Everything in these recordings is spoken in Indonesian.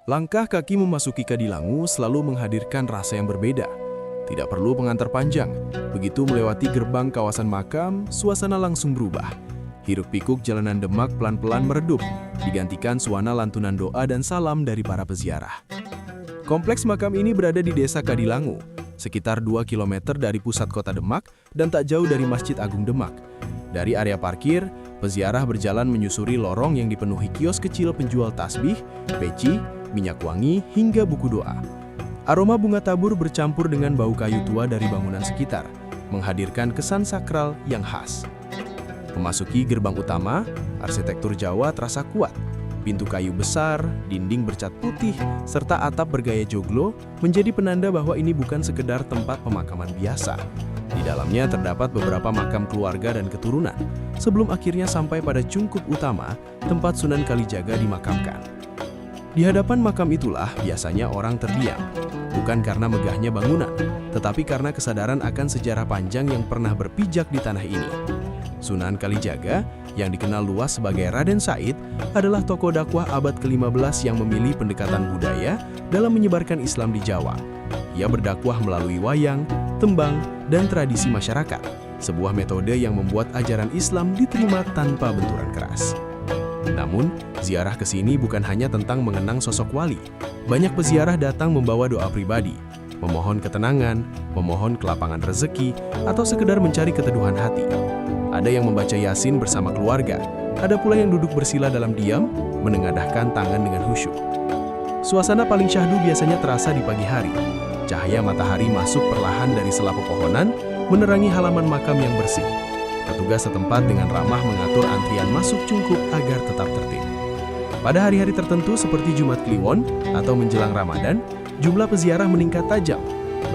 Langkah kaki memasuki Kadilangu selalu menghadirkan rasa yang berbeda. Tidak perlu pengantar panjang. Begitu melewati gerbang kawasan makam, suasana langsung berubah. Hiruk-pikuk jalanan Demak pelan-pelan meredup, digantikan suara lantunan doa dan salam dari para peziarah. Kompleks makam ini berada di Desa Kadilangu, sekitar 2 km dari pusat kota Demak dan tak jauh dari Masjid Agung Demak. Dari area parkir, peziarah berjalan menyusuri lorong yang dipenuhi kios kecil penjual tasbih, peci, minyak wangi, hingga buku doa. Aroma bunga tabur bercampur dengan bau kayu tua dari bangunan sekitar, menghadirkan kesan sakral yang khas. Memasuki gerbang utama, arsitektur Jawa terasa kuat. Pintu kayu besar, dinding bercat putih, serta atap bergaya joglo menjadi penanda bahwa ini bukan sekedar tempat pemakaman biasa. Di dalamnya terdapat beberapa makam keluarga dan keturunan, sebelum akhirnya sampai pada cungkup utama, tempat Sunan Kalijaga dimakamkan. Di hadapan makam itulah biasanya orang terdiam, bukan karena megahnya bangunan, tetapi karena kesadaran akan sejarah panjang yang pernah berpijak di tanah ini. Sunan Kalijaga, yang dikenal luas sebagai Raden Said, adalah tokoh dakwah abad ke-15 yang memilih pendekatan budaya dalam menyebarkan Islam di Jawa. Ia berdakwah melalui wayang, tembang, dan tradisi masyarakat, sebuah metode yang membuat ajaran Islam diterima tanpa benturan keras. Namun, ziarah ke sini bukan hanya tentang mengenang sosok wali. Banyak peziarah datang membawa doa pribadi, memohon ketenangan, memohon kelapangan rezeki, atau sekedar mencari keteduhan hati. Ada yang membaca Yasin bersama keluarga, ada pula yang duduk bersila dalam diam, menengadahkan tangan dengan khusyuk. Suasana paling syahdu biasanya terasa di pagi hari. Cahaya matahari masuk perlahan dari sela pepohonan, menerangi halaman makam yang bersih. Petugas setempat dengan ramah mengatur antrian masuk cungkup agar tetap tertib. Pada hari-hari tertentu seperti Jumat Kliwon atau menjelang Ramadan, jumlah peziarah meningkat tajam.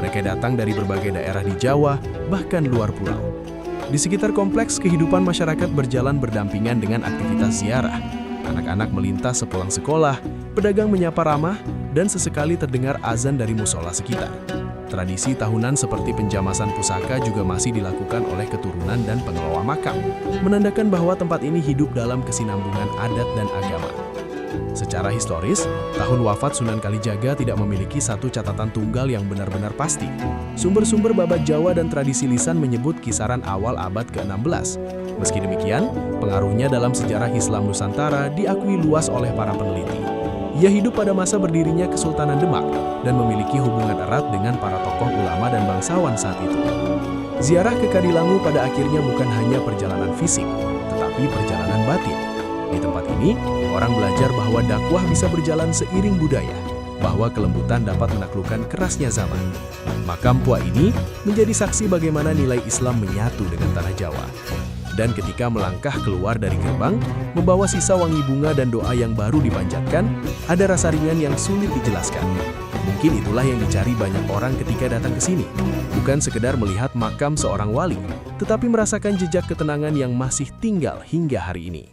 Mereka datang dari berbagai daerah di Jawa, bahkan luar pulau. Di sekitar kompleks, kehidupan masyarakat berjalan berdampingan dengan aktivitas ziarah. Anak-anak melintas sepulang sekolah, pedagang menyapa ramah, dan sesekali terdengar azan dari musola sekitar. Tradisi tahunan seperti penjamasan pusaka juga masih dilakukan oleh keturunan dan pengelola makam, menandakan bahwa tempat ini hidup dalam kesinambungan adat dan agama. Secara historis, tahun wafat Sunan Kalijaga tidak memiliki satu catatan tunggal yang benar-benar pasti. Sumber-sumber babat Jawa dan tradisi lisan menyebut kisaran awal abad ke-16. Meski demikian, pengaruhnya dalam sejarah Islam Nusantara diakui luas oleh para peneliti. Ia hidup pada masa berdirinya Kesultanan Demak dan memiliki hubungan erat dengan para tokoh ulama dan bangsawan saat itu. Ziarah ke Kadilangu pada akhirnya bukan hanya perjalanan fisik, tetapi perjalanan batin. Di tempat ini, orang belajar bahwa dakwah bisa berjalan seiring budaya, bahwa kelembutan dapat menaklukkan kerasnya zaman. Makam Pua ini menjadi saksi bagaimana nilai Islam menyatu dengan tanah Jawa. Dan ketika melangkah keluar dari gerbang, membawa sisa wangi bunga dan doa yang baru dipanjatkan, ada rasa ringan yang sulit dijelaskan. Mungkin itulah yang dicari banyak orang ketika datang ke sini. Bukan sekedar melihat makam seorang wali, tetapi merasakan jejak ketenangan yang masih tinggal hingga hari ini.